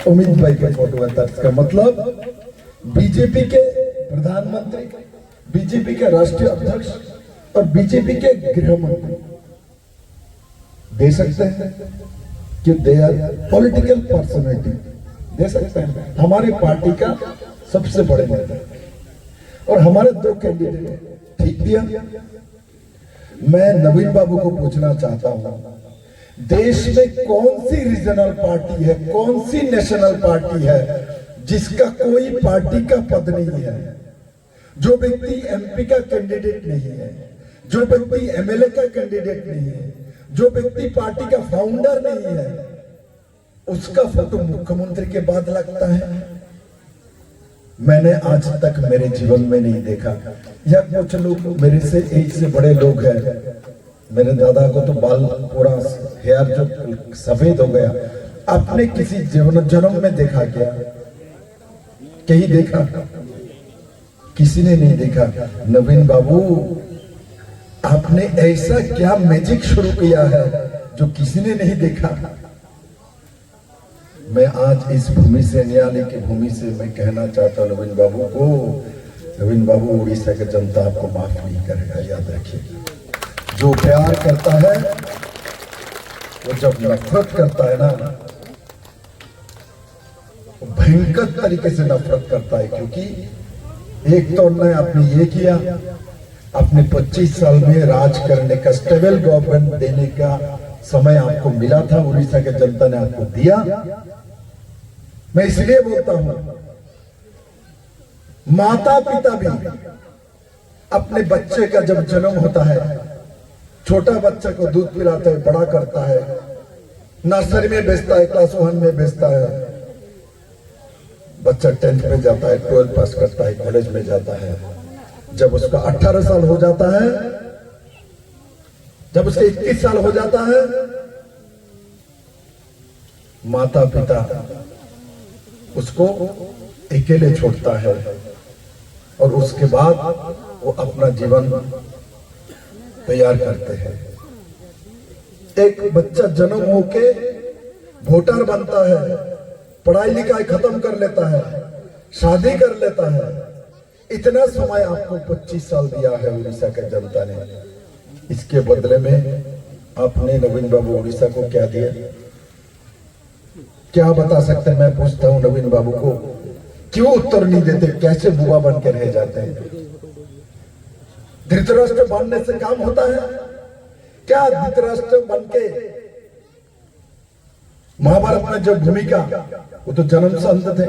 अमित भाई के फोटो है। इसका मतलब बीजेपी के प्रधानमंत्री, बीजेपी के राष्ट्रीय अध्यक्ष और बीजेपी के गृह मंत्री दे सकते हैं कि दे आर पॉलिटिकल पर्सनैलिटी, दे सकते हैं। हमारी पार्टी का सबसे बड़े नेता और हमारे दो कैंडिडेट ठीक दिया। मैं नवीन बाबू को पूछना चाहता हूं, देश में कौन सी रीजनल पार्टी है, कौन सी नेशनल पार्टी है जिसका कोई पार्टी का पद नहीं है, जो व्यक्ति एमपी का कैंडिडेट नहीं है, जो व्यक्ति एमएलए का कैंडिडेट नहीं है, जो व्यक्ति पार्टी का फाउंडर नहीं है, उसका फोटो मुख्यमंत्री के बाद लगता है? मैंने आज तक मेरे जीवन में नहीं देखा। या कुछ लोग मेरे से एज से बड़े लोग हैं, मेरे दादा को तो बाल पूरा हेयर जो सफेद हो गया। आपने किसी जन्म में देखा क्या? कहीं देखा? किसी ने नहीं देखा। नवीन बाबू, आपने ऐसा क्या मैजिक शुरू किया है जो किसी ने नहीं देखा? मैं आज इस भूमि से, न्यायालय की भूमि से मैं कहना चाहता हूं नवीन बाबू को, नवीन बाबू, उड़ीसा की जनता आपको माफ नहीं करेगा, याद रखिए। जो प्यार करता है वो जब नफरत करता है ना, वो भयंकर तरीके से नफरत करता है। क्योंकि एक तो उन्होंने आपने ये किया, अपने 25 साल में राज करने का, स्टेबल गवर्नमेंट देने का समय आपको मिला था, उड़ीसा के जनता ने आपको दिया। मैं इसलिए बोलता हूं, माता पिता भी अपने बच्चे का जब जन्म होता है, छोटा बच्चा को दूध पिलाता है, बड़ा करता है, नर्सरी में भेजता है, क्लास 1 में भेजता है, बच्चा 10th में जाता है, 12 पास करता है, कॉलेज में जाता है। जब उसका 18 साल हो जाता है, जब उसके 21 साल हो जाता है, माता पिता उसको अकेले छोड़ता है और उसके बाद वो अपना जीवन तैयार करते हैं। एक बच्चा जन्म होके वोटर बनता है, पढ़ाई लिखाई खत्म कर लेता है, शादी कर लेता है। इतना समय आपको 25 साल दिया है उड़ीसा के जनता ने। इसके बदले में आपने नवीन बाबू उड़ीसा को क्या दिया? क्या बता सकते हैं? मैं पूछता हूं नवीन बाबू को, क्यों उत्तर नहीं देते? कैसे बुआ बन के रह जाते हैं? धृतराष्ट्र बनने से काम होता है क्या? धृतराष्ट्र बन के महाभारत में जो भूमिका, वो तो जन्म से अंध थे,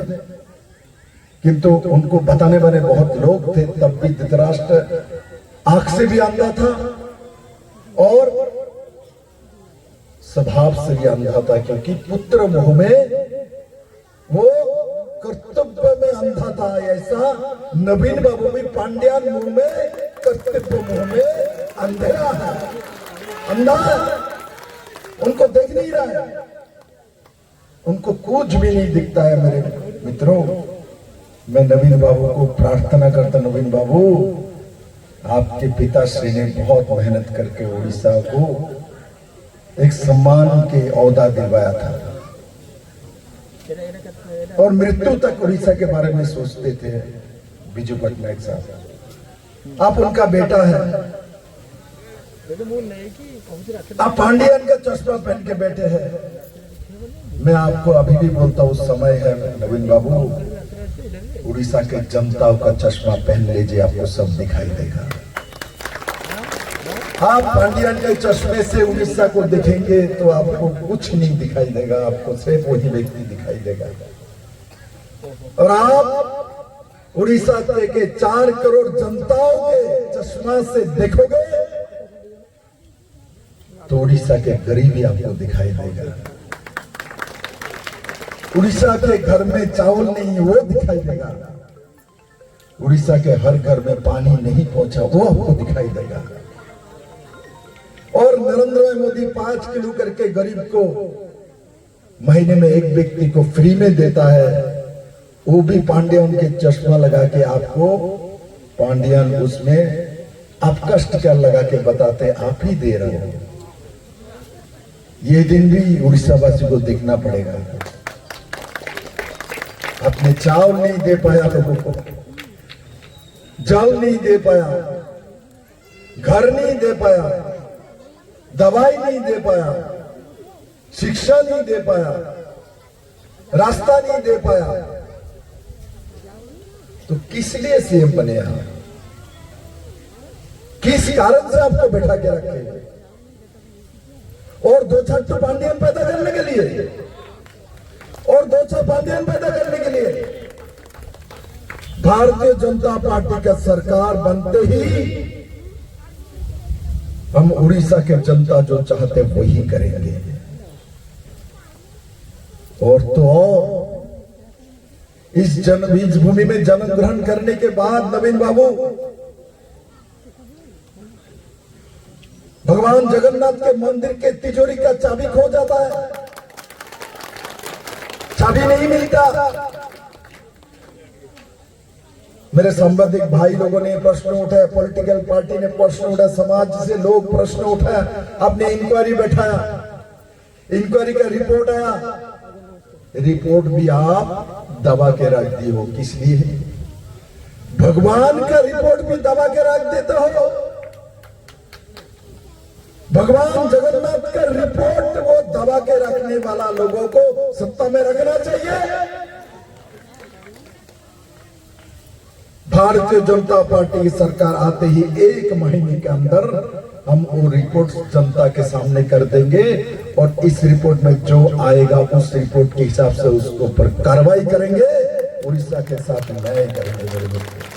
किंतु उनको बताने वाले बहुत लोग थे। तब भी धृतराष्ट्र आंख से भी अंधा था और स्वभाव से भी अंधा था, क्योंकि पुत्र मोह में वो कर्तव्य में अंधा था। ऐसा नवीन बाबू भी पांड्यान मोह में, कर्तव्य मोह में अंधेरा है, अंधा है, उनको देख नहीं रहा है, उनको कुछ भी नहीं दिखता है। मेरे मित्रों, मैं नवीन बाबू को प्रार्थना करता, नवीन बाबू, आपके पिताश्री ने बहुत मेहनत करके उड़ीसा को एक सम्मान के औहदा दिलवाया था और मृत्यु तक उड़ीसा के बारे में सोचते थे बिजू पटनायक साहब। आप उनका बेटा है, आप पांडियन का चश्मा पहन के बैठे हैं। मैं आपको अभी भी बोलता हूं, समय है नवीन बाबू, उड़ीसा के जनता का चश्मा पहन लीजिए, आपको सब दिखाई देगा। आप पांडियन के चश्मे से उड़ीसा को देखेंगे तो आपको कुछ नहीं दिखाई देगा, आपको सिर्फ वही व्यक्ति दिखाई देगा। और आप उड़ीसा के 4 करोड़ जनताओं के चश्मा से देखोगे तो उड़ीसा के गरीबी आपको दिखाई देगा। उड़ीसा के घर में चावल नहीं, वो दिखाई देगा। उड़ीसा के हर घर में पानी नहीं पहुंचा, वो आपको दिखाई देगा। और नरेंद्र मोदी 5 किलो करके गरीब को महीने में एक व्यक्ति को फ्री में देता है, वो भी पांड्यन के चश्मा लगा के आपको, पांड्यन उसमें आप कष्ट कर लगा के बताते आप ही दे रहे हो। ये दिन भी उड़ीसा वासी को देखना पड़ेगा। आपने चावल नहीं दे पाया लोगों को, जल नहीं दे पाया, घर नहीं दे पाया, दवाई नहीं दे पाया, शिक्षा नहीं दे पाया, रास्ता नहीं दे पाया, तो किस लिए सीएम बने आप? किस कारण से आपको बैठा के रखे? और दो छात्र पांडियन पैदा करने के लिए, और दो छह पांडियन पैदा करने के लिए। भारतीय जनता पार्टी का सरकार बनते ही हम उड़ीसा के जनता जो चाहते वही करेंगे। और तो और इस बीज भूमि में जन्म ग्रहण करने के बाद नवीन बाबू, भगवान जगन्नाथ के मंदिर के तिजोरी का चाबी खो जाता है, चाबी नहीं मिलता। मेरे संबंधित भाई लोगों ने प्रश्न उठाया, पॉलिटिकल पार्टी ने प्रश्न उठाया, समाज से लोग प्रश्न उठाया, आपने इंक्वायरी बैठाया, इंक्वायरी का रिपोर्ट आया, रिपोर्ट भी आप दबा के रख दी हो। किस लिए? भगवान का रिपोर्ट भी दबा के रख देते हो। भगवान जगन्नाथ का रिपोर्ट वो दबा के रखने वाला लोगों को सत्ता में रखना चाहिए। भारतीय जनता पार्टी की सरकार आते ही 1 महीने के अंदर हम वो रिपोर्ट जनता के सामने कर देंगे, और इस रिपोर्ट में जो आएगा उस रिपोर्ट के हिसाब से उसके ऊपर कार्रवाई करेंगे, उड़ीसा के साथ न्याय करेंगे। मेरे दोस्तों,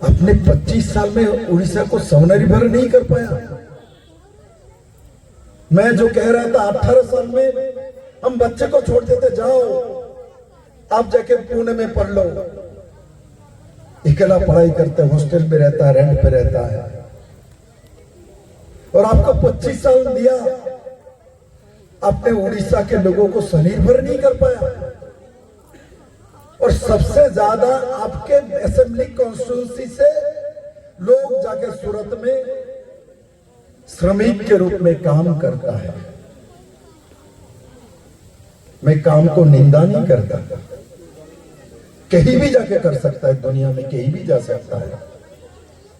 अपने 25 साल में उड़ीसा को स्वनिर्भर नहीं कर पाया। मैं जो कह रहा था 18 साल में हम बच्चे को छोड़ देते, जाओ आप जाके पुणे में पढ़ लो, अकेला पढ़ाई करते, हॉस्टल में रहता है, रेंट पे रहता है, और आपको 25 साल दिया, आपने उड़ीसा के लोगों को स्वनिर्भर नहीं कर पाया। और सबसे ज्यादा आपके असेंबली कॉन्स्टिट्यूंसी से लोग जाके सूरत में श्रमिक के रूप में काम करता है। मैं काम को निंदा नहीं करता, कहीं भी जाके कर सकता है, दुनिया में कहीं भी जा सकता है,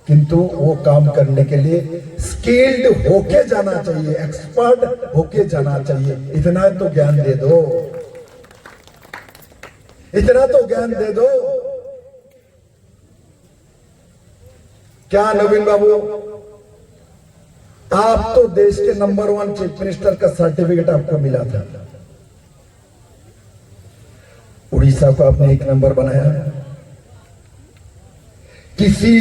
किंतु वो काम करने के लिए स्किल्ड होके जाना चाहिए, एक्सपर्ट होके जाना चाहिए। इतना तो ज्ञान दे दो, इतना तो ज्ञान दे दो। क्या नवीन बाबू, आप तो देश के नंबर 1 चीफ मिनिस्टर का सर्टिफिकेट आपको मिला था, उड़ीसा को आपने 1 नंबर बनाया। किसी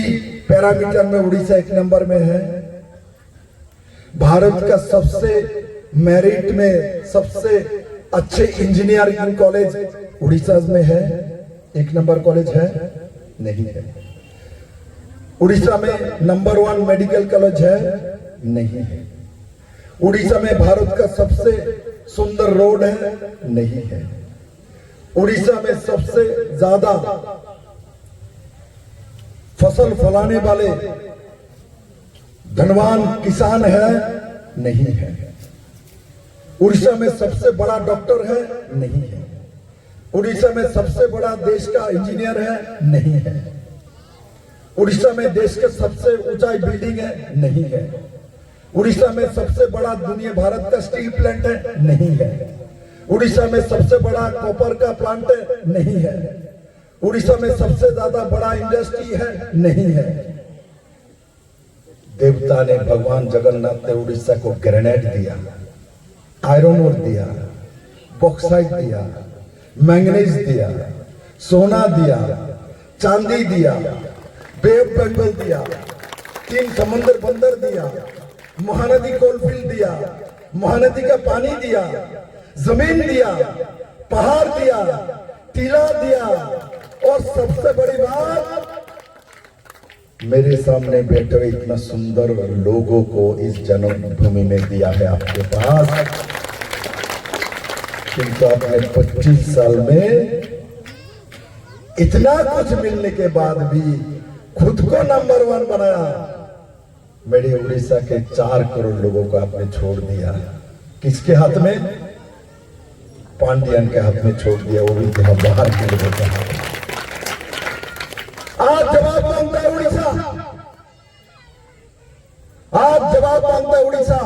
पैरामीटर में उड़ीसा 1 नंबर में है। भारत का सबसे मेरिट में सबसे अच्छे इंजीनियरिंग कॉलेज उड़ीसा में है। 1 नंबर कॉलेज है? नहीं है। उड़ीसा में नंबर 1 मेडिकल कॉलेज है? नहीं है। उड़ीसा में भारत का सबसे सुंदर रोड है? नहीं है। उड़ीसा में सबसे ज्यादा फसल फलाने वाले धनवान किसान है? नहीं है। उड़ीसा में सबसे बड़ा डॉक्टर है? नहीं है। उड़ीसा में सबसे बड़ा देश का इंजीनियर है? नहीं है। उड़ीसा में देश के सबसे ऊंचाई बिल्डिंग है? नहीं है। उड़ीसा में सबसे बड़ा दुनिया भारत का स्टील प्लांट है? नहीं है। उड़ीसा में सबसे बड़ा कॉपर का प्लांट है? नहीं है। उड़ीसा में सबसे ज्यादा बड़ा इंडस्ट्री है? नहीं है। देवता ने, भगवान जगन्नाथ ने उड़ीसा को ग्रेनाइट दिया, आयरन ओर दिया, बॉक्साइट दिया, मैंगनीज दिया, सोना दिया, चांदी दिया, बे ऑफ बंगाल दिया, 3 समंदर बंदर दिया, महानदी कोलफील्ड दिया, महानदी का पानी दिया, जमीन दिया, पहाड़ दिया, टीला दिया, और सबसे बड़ी बात, मेरे सामने बैठे हुए इतना सुंदर लोगों को इस जन्मभूमि में दिया है आपके पास। किंतु आपने 25 साल में इतना कुछ मिलने के बाद भी खुद को नंबर 1 बनाया। मेरे उड़ीसा के 4 करोड़ लोगों को आपने छोड़ दिया। किसके हाथ में? पांडियन के हाथ में छोड़ दिया, वो भी यहाँ बाहर के लोगों के हाथ में। आज जवाब मांगता है उड़ीसा, आज जवाब मांगता है उड़ीसा।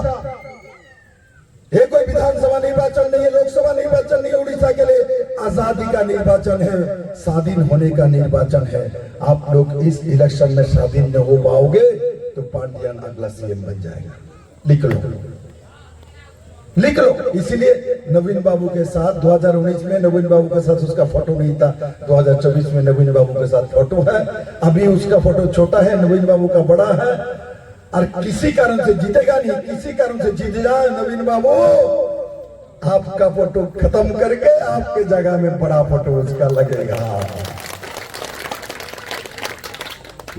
ये कोई विधानसभा निर्वाचन नहीं है, लोकसभा निर्वाचन नहीं है, उड़ीसा के लिए आजादी का निर्वाचन है, स्वाधीन होने का निर्वाचन है। आप लोग इस इलेक्शन में स्वाधीन न हो पाओगे तो पांडियन अगला सीएम बन जाएगा। लिख लो, लिख लो। इसीलिए नवीन बाबू के साथ 2019 में नवीन बाबू के साथ उसका फोटो नहीं था, 2024 में नवीन बाबू के साथ फोटो है। अभी उसका फोटो छोटा है, नवीन बाबू का बड़ा है। और किसी कारण से जीतेगा नहीं, किसी कारण से जीत जाए नवीन बाबू, आपका फोटो खत्म करके आपके जगह में बड़ा फोटो उसका लगेगा।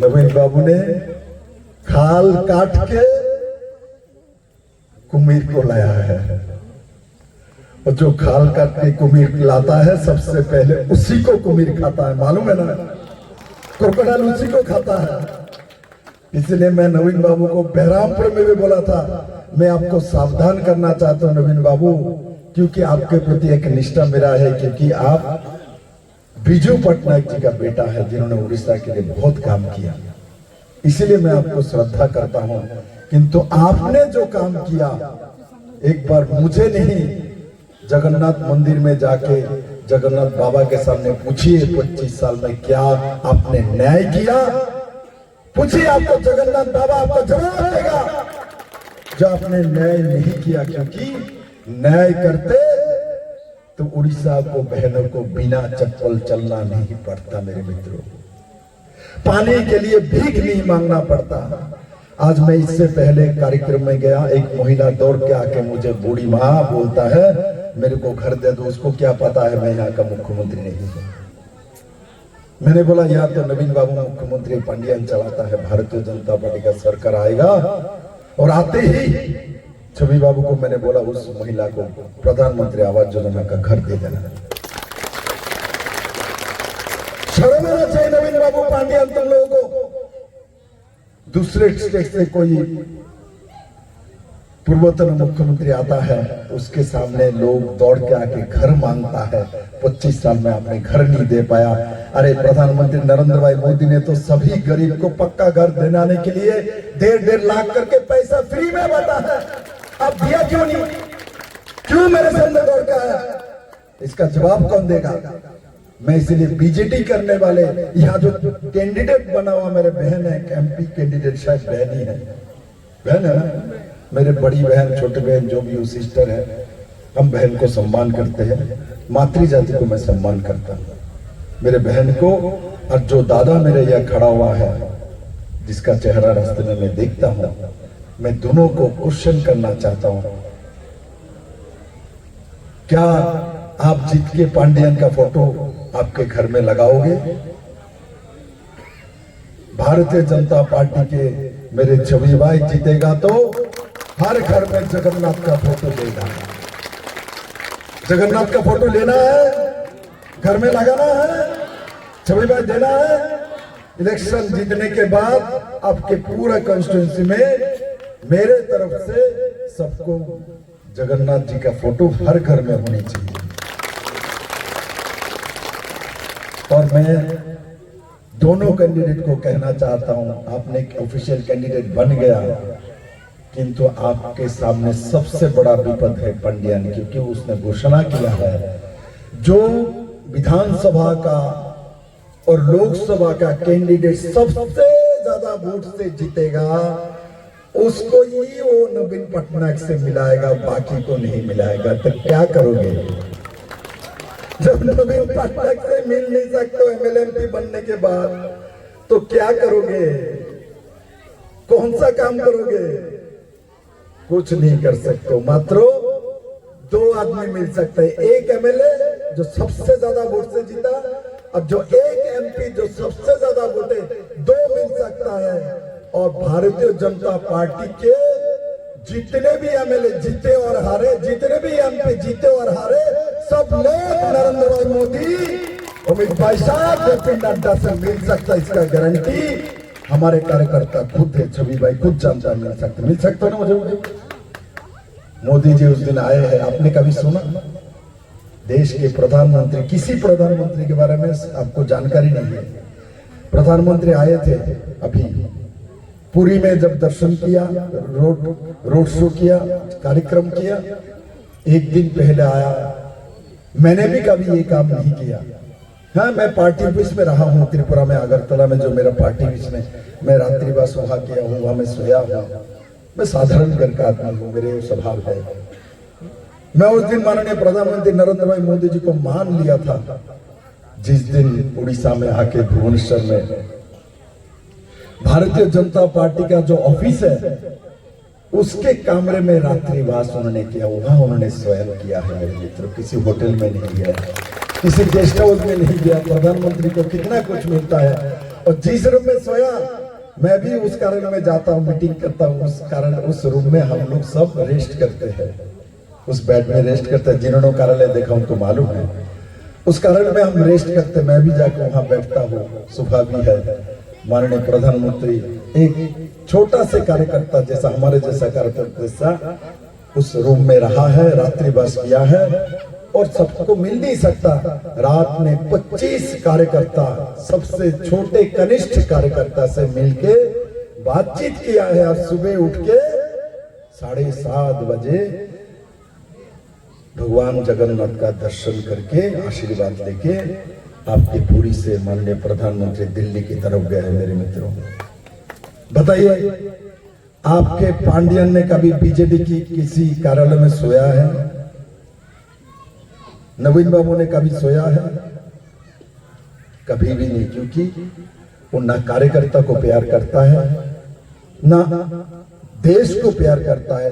नवीन बाबू ने खाल काट के कुमीर को लाया है, और जो खाल काट के कुमीर लाता है सबसे पहले उसी को कुमीर खाता है, मालूम है ना? क्रोकोडाइल उसी को खाता है। इसलिए मैं नवीन बाबू को बहरामपुर में भी बोला था, मैं आपको सावधान करना चाहता हूं नवीन बाबू, क्योंकि आपके प्रति एक निष्ठा मेरा है, क्योंकि आप बिजू पटनायक जी का बेटा है, जिन्होंने उड़ीसा के लिए बहुत काम किया। इसीलिए मैं आपको श्रद्धा करता हूं। किंतु आपने जो काम किया, एक बार मुझे नहीं, जगन्नाथ मंदिर में जाके जगन्नाथ बाबा के सामने पूछिए 25 साल में क्या आपने न्याय किया। पूछिए, आपको जगन्नाथ बाबा आपको जवाब देगा। जो आपने न्याय नहीं किया, क्योंकि न्याय करते तो उड़ीसा को, बहनों को बिना चप्पल चलना नहीं पड़ता। मेरे मित्रों, पानी के लिए भीख नहीं मांगना पड़ता। आज मैं इससे पहले कार्यक्रम में गया, एक महिला दौड़ के आके मुझे बूढ़ी माँ बोलता है मेरे को घर दे दो। उसको क्या पता है मैं यहाँ का मुख्यमंत्री नहीं हूँ। मैंने बोला यहाँ तो नवीन बाबू मुख्यमंत्री, पांडियन चलाता है, भारतीय जनता पार्टी का सरकार आएगा। और आते ही छवि बाबू को मैंने बोला उस महिला को प्रधानमंत्री आवास योजना का घर दे देना। शर्म आना चाहिए नवीन बाबू पांडियन तुम लोगों को। दूसरे स्टेट से कोई पूर्वतन मुख्यमंत्री आता है, उसके सामने लोग दौड़ के आके घर मांगता है। 25 साल में आपने घर नहीं दे पाया। अरे प्रधानमंत्री नरेंद्र भाई मोदी ने तो सभी गरीब को पक्का घर दिलाने के लिए 1.5 लाख करके पैसा फ्री में बांटा है। अब दिया क्यों नहीं? क्यों मेरे सामने दौड़ के आया? इसका जवाब कौन देगा? मैं इसलिए बीजेटी करने वाले, यहाँ जो कैंडिडेट बना हुआ मेरे बहन है, एमपी कैंडिडेट, शायद बहन ही है, बहन है ना, मेरे बड़ी बहन, छोटी बहन, जो भी वो सिस्टर है, हम बहन को सम्मान करते हैं। मातृ जाति को मैं सम्मान करता हूँ, मेरे बहन को। और जो दादा मेरे यहाँ खड़ा हुआ है, जिसका चेहरा रास्ते में मैं देखता हूँ, मैं दोनों को क्वेश्चन करना चाहता हूँ। क्या आप जीत के पांडियन का फोटो आपके घर में लगाओगे? भारतीय जनता पार्टी के मेरे छवि भाई जीतेगा तो हर घर में जगन्नाथ का फोटो देगा। जगन्नाथ का फोटो लेना है, घर में लगाना है, छवि भाई देना है। इलेक्शन जीतने के बाद आपके पूरा कॉन्स्टिट्यूंसी में मेरे तरफ से सबको जगन्नाथ जी का फोटो हर घर में होनी चाहिए। और मैं दोनों कैंडिडेट को कहना चाहता हूं, आपने एक ऑफिशियल कैंडिडेट बन गया, किंतु आपके सामने सबसे बड़ा विपद है पांडियन, क्योंकि उसने घोषणा किया है जो विधानसभा का और लोकसभा का कैंडिडेट सबसे ज्यादा वोट से जीतेगा, उसको ही वो नवीन पटनायक से मिलाएगा, बाकी को नहीं मिलाएगा। तो क्या करोगे? जब नवीन पटनायक से मिल नहीं सकते एमएलए बनने के बाद, तो क्या करोगे? कौन सा काम करोगे? कुछ नहीं कर सकते। मात्र 2 आदमी मिल सकते हैं, एक एमएलए जो सबसे ज्यादा वोट से जीता, और जो एक एमपी जो सबसे ज्यादा वोटे, 2 मिल सकता है। और भारतीय जनता पार्टी के जितने भी एमएलए जीते और हारे, जितने भी एमपी जीते और हारे, सब लोग नरेंद्र भाई मोदी, अमित भाई साहब, जेपी नड्डा से मिल सकता है, इसका गारंटी हमारे कार्यकर्ता खुद है, छवि भाई खुद जानता है, मिल सकता है ना मुझे। मोदी जी उस दिन आए हैं, आपने कभी सुना? देश के प्रधानमंत्री, किसी प्रधानमंत्री के बारे में आपको जानकारी नहीं है। प्रधानमंत्री आए थे अभी पुरी में, जब दर्शन किया, रोड शो किया, कार्यक्रम किया, एक दिन पहले आया। मैंने भी कभी ये काम नहीं किया। हाँ, मैं पार्टी ऑफिस में रहा हूँ त्रिपुरा में, अगरतला में, जो मेरा पार्टी ऑफिस में, मैं रात्रिवास वहां किया हूँ, वहां मैं सोया हूँ। मैं साधारण घर का आदमी हूँ, मेरे स्वभाव है। मैं उस दिन माननीय प्रधानमंत्री नरेंद्र भाई मोदी जी को मान लिया था, जिस दिन उड़ीसा में आके भुवनेश्वर में भारतीय जनता पार्टी का जो ऑफिस है, उसके कमरे में रात्रिवास उन्होंने किया, वहां उन्होंने स्वयं किया है मेरे मित्रों। किसी होटल में नहीं गया, किसी गेस्ट हाउस में नहीं गया। प्रधानमंत्री को कितना कुछ मिलता है। और जिस रूम में सोया, मैं भी उस कारण में जाता हूँ, मीटिंग करता हूँ, उस कारण उस रूम में हम लोग सब रेस्ट करते हैं, उस बेड में रेस्ट करते हैं। जिन्होंने कार्यालय देखा उनको मालूम है, उस कारण में हम रेस्ट करते। मैं भी जाकर वहां बैठता हूँ, सुबह भी है। माननीय प्रधानमंत्री एक छोटा से कार्यकर्ता जैसा, हमारे जैसा कार्यकर्ता जैसा उस रूम में रहा है, रात्रिवास किया है। और सबको मिल नहीं सकता। रात में 25 कार्यकर्ता, सबसे छोटे कनिष्ठ कार्यकर्ता से मिलके बातचीत किया है। और सुबह उठ के 7:30 बजे भगवान जगन्नाथ का दर्शन करके आशीर्वाद लेके आपकी पूरी से माननीय प्रधानमंत्री दिल्ली की तरफ गए। मेरे मित्रों, बताइए, आपके पांडियन ने कभी बीजेपी की किसी कार्यालय में सोया है? नवीन बाबू ने कभी सोया है? कभी भी नहीं, क्योंकि वो ना कार्यकर्ता को प्यार करता है, ना देश को प्यार करता है,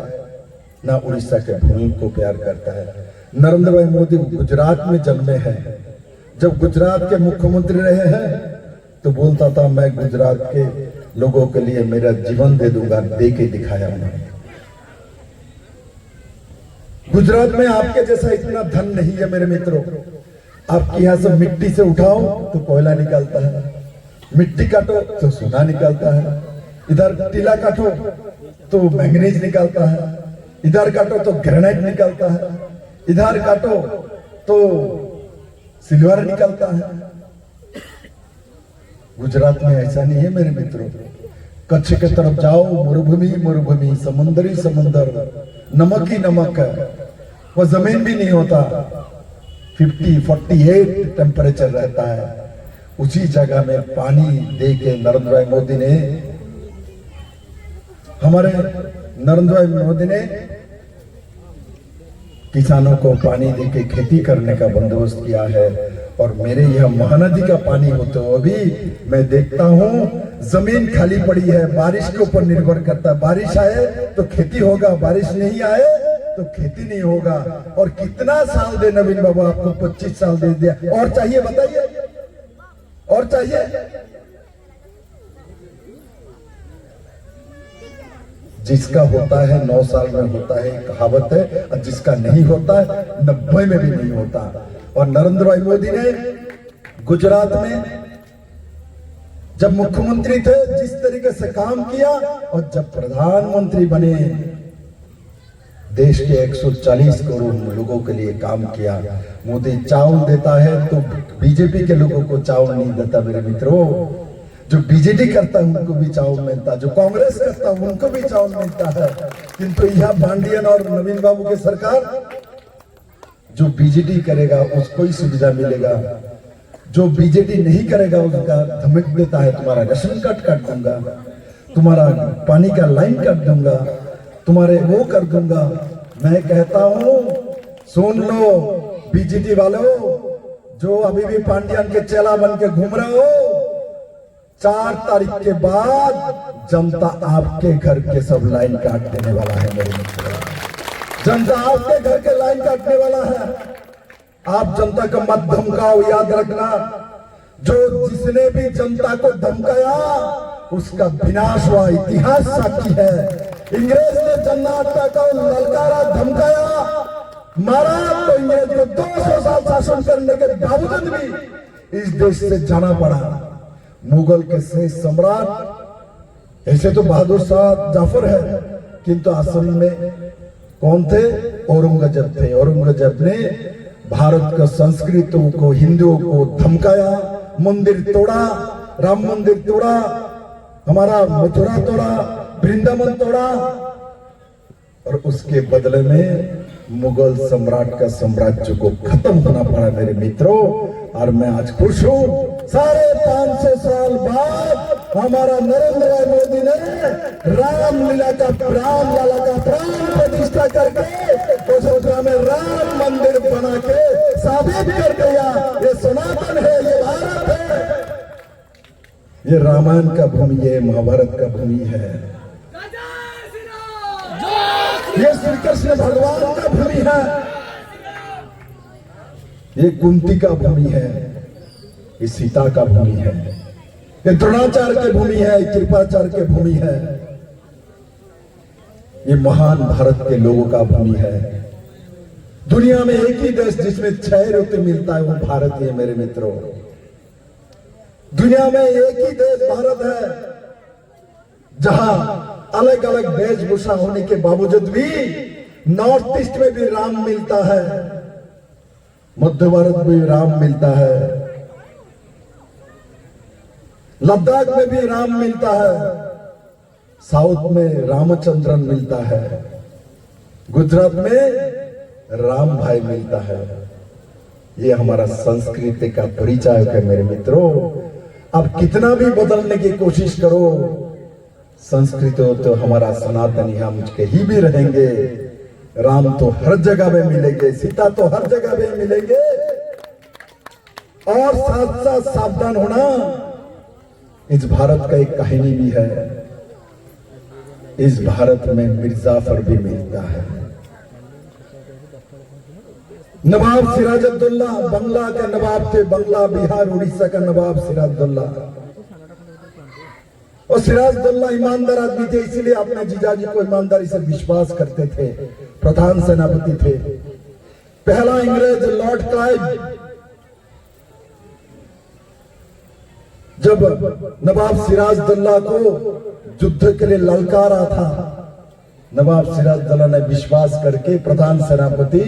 ना उड़ीसा के भूमि को प्यार करता है। नरेंद्र भाई मोदी गुजरात में जन्मे हैं। जब गुजरात के मुख्यमंत्री रहे हैं तो बोलता था, मैं गुजरात के लोगों के लिए मेरा जीवन दे दूंगा, दे के दिखाया उन्होंने। गुजरात में आपके जैसा इतना धन नहीं है मेरे मित्रों। आपके यहाँ से मिट्टी से उठाओ तो कोयला निकलता है, मिट्टी काटो तो सोना निकलता है, इधर टीला काटो तो मैंगनीज निकलता है, इधर काटो तो ग्रेनाइट निकलता है, इधर काटो तो सिल्वर निकलता है। गुजरात में ऐसा नहीं है मेरे मित्रों। कच्छ के तरफ जाओ, मरुभूमि, समुद्री समुंदर, नमक ही नमक है, वो जमीन भी नहीं होता। 50-48 टेम्परेचर रहता है। उसी जगह में पानी दे के नरेंद्र भाई मोदी ने, हमारे नरेंद्र भाई मोदी ने किसानों को पानी देके खेती करने का बंदोबस्त किया है। और मेरे यह महानदी का पानी होते हुए भी मैं देखता हूँ जमीन खाली पड़ी है, बारिश के ऊपर निर्भर करता है। बारिश आए तो खेती होगा, बारिश नहीं आए तो खेती नहीं होगा। और कितना साल दे नवीन बाबू आपको? 25 साल दे दिया, और चाहिए? बताइए, और चाहिए? जिसका होता है 9 साल में होता है, कहावत है, और जिसका नहीं होता है 90 में भी नहीं होता। और नरेंद्र भाई मोदी ने गुजरात में जब मुख्यमंत्री थे जिस तरीके से काम किया, और जब प्रधानमंत्री बने देश के 140 करोड़ लोगों के लिए काम किया। मोदी चावल देता है तो बीजेपी के लोगों को चावल नहीं देता मेरे मित्रों। जो बीजेपी करता है उनको भी चावल मिलता है, जो कांग्रेस करता है उनको भी चावल मिलता है। किंतु यहाँ पांडियन और नवीन बाबू की सरकार, जो बीजेपी करेगा उसको ही सुविधा मिलेगा, जो बीजेपी नहीं करेगा उसका धमक देता है, तुम्हारा राशन कार्ड काट दूंगा, तुम्हारा पानी का लाइन काट दूंगा, तुम्हारे वो कर दूंगा। मैं कहता हूं, सुन लो बीजेपी वालों, जो अभी भी पांडियन के चेला बन के घूम रहे हो, 4 तारीख के बाद जनता आपके घर के सब लाइन काट देने वाला है मेरे मित्रों। जनता आपके घर के लाइन काटने वाला है। आप जनता को मत धमकाओ, याद रखना। जो जिसने भी जनता को धमकाया उसका विनाश हुआ, इतिहास साक्षी है। इंग्रेज ने जनता को ललकारा, धमकाया, मारा, तो इंग्रेज को 200 साल शासन करने के बावजूद भी इस देश से जाना पड़ा। मुगल के शेष सम्राट ऐसे तो बहादुर शाह जाफर है, किंतु असल में कौन थे? औरंगजेब थे। औरंगजेब ने भारत का संस्कृतों को, हिंदुओं को धमकाया, मंदिर तोड़ा, राम मंदिर तोड़ा, हमारा मथुरा तोड़ा, वृंदावन तोड़ा, और उसके बदले में मुगल सम्राट का साम्राज्य को खत्म होना पड़ा मेरे मित्रों। और मैं आज खुश हूं, 550 साल बाद हमारा नरेंद्र भाई मोदी ने रामलीला का, राम लाला का प्राण प्रतिष्ठा करके अयोध्या में राम मंदिर बना के साबित कर दिया ये सनातन है, ये भारत है, ये रामायण का भूमि है, महाभारत का भूमि है, ये श्री कृष्ण भगवान का भूमि है, ये कुंती का भूमि है, ये सीता का भूमि है, ये द्रोणाचार्य की भूमि है, ये कृपाचार्य की भूमि है, ये महान भारत के लोगों का भूमि है। दुनिया में एक ही देश जिसमें 6 ऋतु मिलता है वो भारत ही है मेरे मित्रों। दुनिया में एक ही देश भारत है जहां अलग अलग वेशभूषा होने के बावजूद भी नॉर्थ ईस्ट में भी राम मिलता है, मध्य भारत में भी राम मिलता है, लद्दाख में भी राम मिलता है, साउथ में रामचंद्रन मिलता है, गुजरात में राम भाई मिलता है। ये हमारा संस्कृति का परिचय है मेरे मित्रों। अब कितना भी बदलने की कोशिश करो, संस्कृति तो हमारा सनातनी, हम कहीं भी रहेंगे, राम तो हर जगह में मिलेंगे, सीता तो हर जगह में मिलेंगे। और साथ साथ सावधान होना, इस भारत का एक कहानी भी है, इस भारत में मिर्जाफर भी मिलता है। नवाब सिराजुद्दौला बंगला के नवाब थे, बंगला बिहार उड़ीसा का नवाब सिराजुद्दौला। और सिराजुद्दौला ईमानदार आदमी थे, इसीलिए अपने जीजाजी को ईमानदारी से विश्वास करते थे, प्रधान सेनापति थे। पहला अंग्रेज लॉर्ड क्लाइव जब नवाब सिराजुद्दौला को युद्ध के लिए ललकारा था, नवाब सिराजुद्दौला ने विश्वास करके प्रधान सेनापति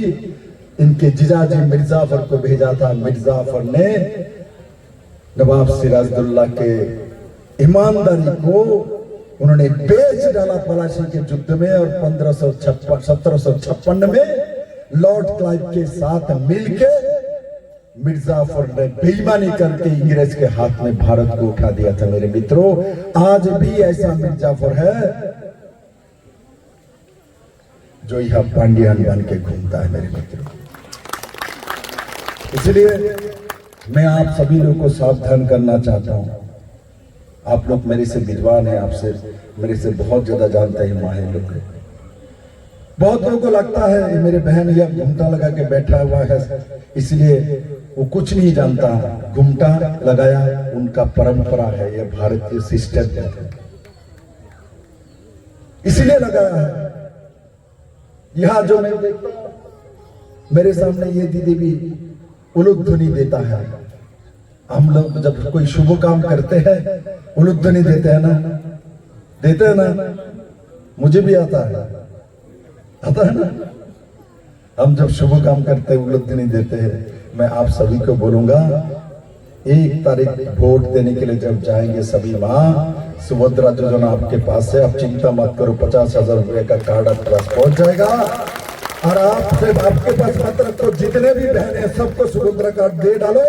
इनके जीजाजी मिर्जाफर को भेजा था। मिर्जाफर ने नवाब सिराजुद्दौला के ईमानदारी को उन्होंने बेच डाला पलाशी के युद्ध में, और 1756 में लॉर्ड क्लाइव के साथ मिलके मिर्जाफर ने बेईमानी करके अंग्रेज के हाथ में भारत को उठा दिया था मेरे मित्रों। आज भी ऐसा मिर्जाफर है जो यह पांडियन बन के घूमता है मेरे मित्रों। इसलिए मैं आप सभी लोगों को सावधान करना चाहता हूं। आप लोग मेरे से विद्वान हैं, आपसे मेरे से बहुत ज्यादा जानते हैं माहिर लोग। बहुत लोगों को लगता है ये मेरे बहन यह घुमटा लगा के बैठा हुआ है, इसलिए वो कुछ नहीं जानता। घुमटा लगाया उनका परंपरा है, यह भारतीय सिस्टम है, इसलिए लगाया है। यहां जो मैं देखता हूं, मेरे सामने ये दीदी भी उलूध्वनि देता है। हम लोग जब कोई शुभ काम करते हैं उलूध्वनि देते हैं ना, देते हैं ना, मुझे भी आता है ना। हम जब शुभ काम करते हैं उलूध्वनि देते हैं। मैं आप सभी को बोलूंगा, 1 तारीख वोट देने के लिए जब जाएंगे सभी, माँ सुभद्रा योजना आपके पास है, आप चिंता मत करो, 50,000 रुपए का कार्ड आपके पास पहुंच जाएगा। और आप सिर्फ आपके पास मत रखो, जितने भी बहन है सबको सुभद्रा कार्ड दे डालो।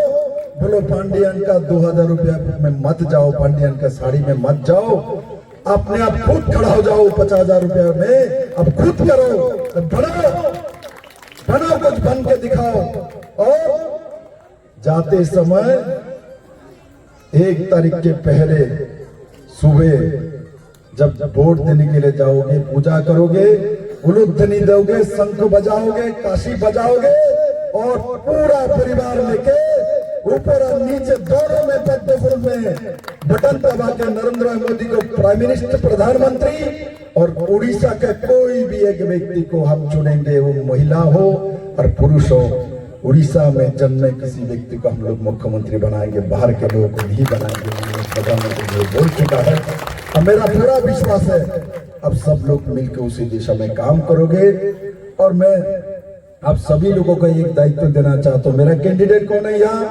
बोलो पांडियन का 2,000 रुपया में मत जाओ, पांडियन का साड़ी में मत जाओ, अपने आप खुद खड़ा हो जाओ 50,000 रुपया में। अब खुद करो, बनाओ कुछ बन के दिखाओ। और जाते समय 1 तारीख के पहले सुबह जब वोट देने के लिए जाओगे, पूजा करोगे, उलूध्वनि दोगे, शंख बजाओगे, काशी बजाओगे, और पूरा परिवार लेके ऊपर और नीचे दोनों में पद्म फूल में बटन दबा के नरेंद्र मोदी को प्राइम मिनिस्टर, प्रधानमंत्री, और उड़ीसा के कोई भी एक व्यक्ति को हम चुनेंगे, वो महिला हो और पुरुष हो। उड़ीसा में जन्मे किसी व्यक्ति को हम लोग मुख्यमंत्री बनाएंगे, बाहर के लोगों को नहीं बनाएंगे। प्रधानमंत्री बोल चुका है। अब मेरा पूरा विश्वास है अब सब लोग मिलकर उसी दिशा में काम करोगे। और मैं आप सभी लोगों को एक दायित्व देना चाहता हूं। मेरा कैंडिडेट कौन है यहाँ?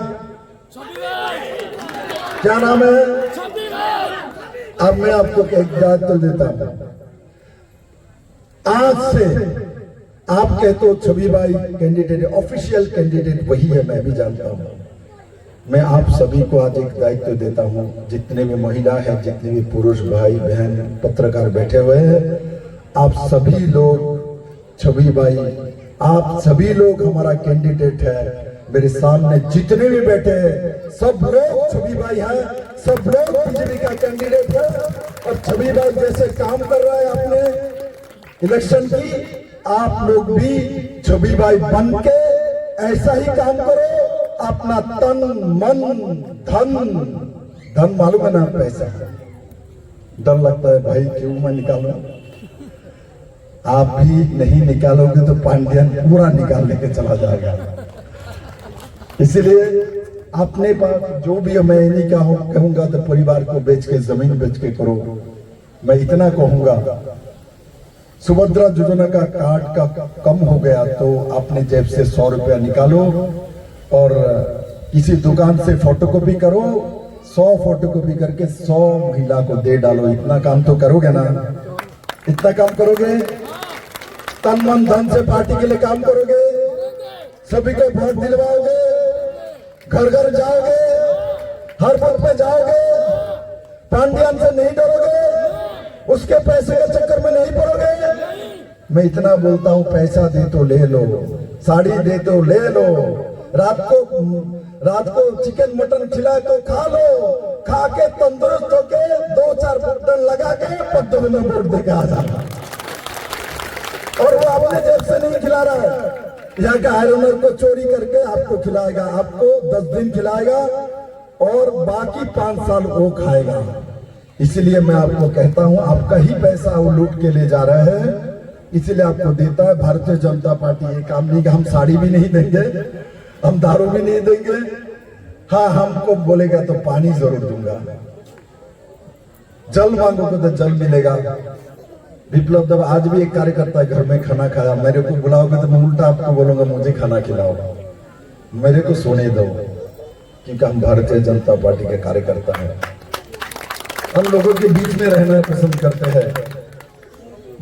क्या नाम है? अब मैं आपको एक दायित्व देता हूं। आज से आप कहते हो छवि भाई कैंडिडेट, ऑफिशियल कैंडिडेट वही है, मैं भी जानता हूं। मैं आप सभी को आज एक दायित्व देता हूं, जितने भी महिला है, जितने भी पुरुष भाई बहन पत्रकार बैठे हुए हैं, आप सभी लोग छवि भाई, आप सभी लोग हमारा कैंडिडेट है। मेरे सामने जितने भी बैठे हैं सब लोग छवि भाई हैं, सब लोग बीजेपी का कैंडिडेट है। और छवि भाई जैसे काम कर रहा है अपने इलेक्शन की, आप लोग भी छवि भाई बन के ऐसा ही काम करो। अपना तन मन धन मालूम है ना, पैसा डर लगता है भाई क्यों मैं निकालूं। आप भी नहीं निकालोगे तो पांड्यन पूरा निकाल लेके चला जाएगा। इसलिए अपने पास जो भी मैं नहीं कहूंगा तो परिवार को बेच के, जमीन बेच के करो। मैं इतना कहूंगा, सुभद्रा योजना का कार्ड का कम हो गया तो अपने जेब से 100 रुपया निकालो और किसी दुकान से फोटोकॉपी करो, 100 फोटोकॉपी करके 100 महिला को दे डालो। इतना काम तो करोगे ना? इतना काम करोगे? तन मन धन से पार्टी के लिए काम करोगे, सभी को वोट दिलवाओगे, घर घर जाओगे, हर बूथ पे जाओगे, पांड्यन से नहीं डरोगे, उसके पैसे के चक्कर में नहीं पड़ोगे। मैं इतना बोलता हूं, पैसा दे तो ले लो, साड़ी दे तो ले लो, रात को चिकन मटन खिला तो खा लो, खा के तंदुरुस्त होके 2-4 बटन लगा के पद्दू में वोट देके आ जाना। और वो अपने जेब से नहीं खिला रहा है, यहाँ के आयरनर को चोरी करके आपको खिलाएगा, आपको 10 दिन खिलाएगा और बाकी 5 साल वो खाएगा। इसलिए मैं आपको कहता हूं, आपका ही पैसा वो लूट के ले जा रहे हैं, इसलिए आपको देता है भारतीय जनता पार्टी। ये काम नहीं कि हम साड़ी भी नहीं देंगे, हम दारू भी नहीं देंगे, हाँ हमको बोलेगा तो पानी जरूर दूंगा, जल मांगोगे तो जल मिलेगा। विप्लव दब आज भी एक कार्यकर्ता है, घर में खाना खाया, मेरे को बुलाओगे तो मैं उल्टा आपको बोलूंगा मुझे खाना खिलाओ, मेरे को सोने दो, क्योंकि हम भारतीय जनता पार्टी के कार्यकर्ता हैं। हम लोगों के बीच में रहना पसंद करते हैं।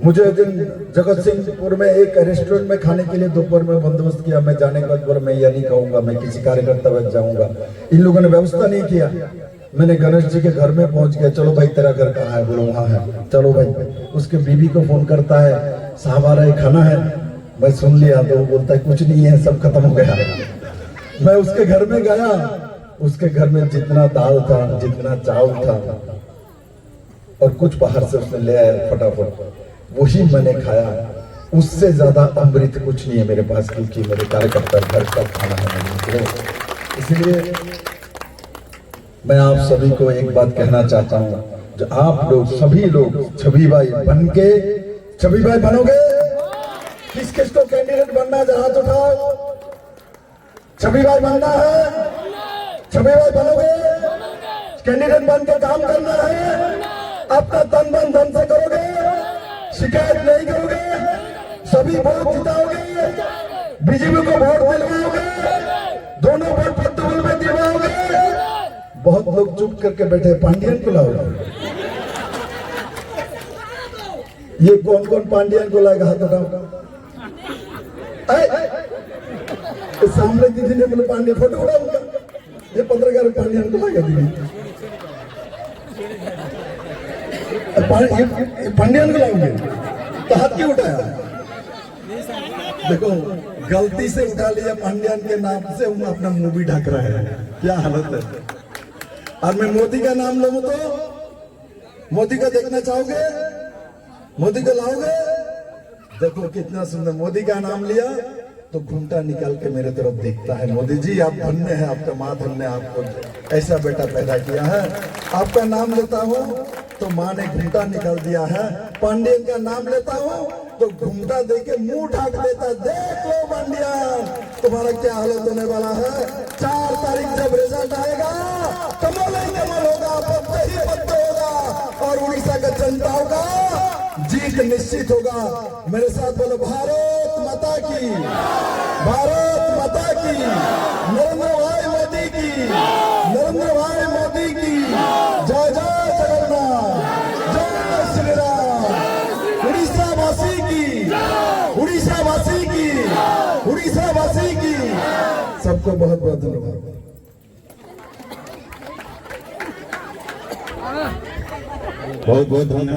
मुझे दिन जगत सिंहपुर में एक रेस्टोरेंट में खाने के लिए दोपहर में बंदोबस्त किया, मैं जाने के बाद बोला मैं यह नहीं खाऊंगा, मैं किसी कार्यकर्ता बच जाऊंगा। इन लोगों ने व्यवस्था नहीं किया। मैंने गणेश जी के घर में पहुंच गया, चलो भाई तेरा घर कहाँ है? बोलो वहां है, चलो भाई। उसके बीवी को फोन करता है, साहब आ रहे, खाना है। मैं सुन लिया तो वो बोलता है कुछ नहीं है, सब खत्म हो गया। मैं उसके घर में गया, उसके घर में जितना दाल था, जितना चावल था और कुछ बाहर से उसने ले आया फटाफट, वही मैंने खाया। उससे ज्यादा अमृत कुछ नहीं है मेरे पास, क्योंकि मेरे कार्यकर्ता घर का खाना है। इसलिए मैं आप सभी को एक बात कहना चाहता हूं, जो आप लोग सभी लोग छवि भाई बन के, छवि भाई बनोगे? किस किस को कैंडिडेट बनना है हाथ उठाओ। छवि भाई बनना है? छवि भाई बनोगे? कैंडिडेट बन के काम करना है, अपना तन मन धन से करोगे, शिकायत नहीं करोगे, सभी वोट जिताओगे, बीजेपी को वोट दिलवाओगे, दोनों वोट पद्दू में दिलवाओगे। बहुत लोग चुप करके बैठे, पांड्यन को लाओगे। ये कौन कौन पांड्यन को लाएगा? हाथ उठाओ। सामने दीदी ने बोले पांड्यन, फोटो उठाऊंगा। ये 15 पांड्यन को लाएगा दीदी, पांड्यन को लाओगे तो हाथ क्यों उठाया? देखो गलती से उठा लिया, पांड्यन के नाम से हम अपना मुंह भी ढक रहे हैं, क्या हालत है। और मैं मोदी का नाम लूं तो मोदी को देखना चाहोगे? मोदी को लाओगे? देखो कितना सुंदर, मोदी का नाम लिया तो घूंटा निकाल के मेरे तरफ देखता है। मोदी जी आप धन्य हैं, आपका माँ धन्य, आपको ऐसा बेटा पैदा किया है। आपका नाम लेता हूँ तो माँ ने घूंटा निकाल दिया है। पांड्यन का नाम लेता हूँ तो घूंटा देके मुंह ढक देता। देख लो पांड्यन, तुम्हारा क्या हालत होने वाला है। 4 तारीख जब रिजल्ट आएगा, कमल ही कमल होगा, पत्ते ही पत्ते होगा। और और उड़ीसा का जनताओं का जीत निश्चित होगा। मेरे साथ बोलो भारत माता की, भारत माता की, नरेंद्र भाई मोदी की, नरेंद्र भाई मोदी की, जय जय जगन्नाथ, जय श्री राम। उड़ीसा वासी की, उड़ीसा वासी की, उड़ीसा वासी की। सबको बहुत बहुत धन्यवाद। बहुत बहुत धन्यवाद।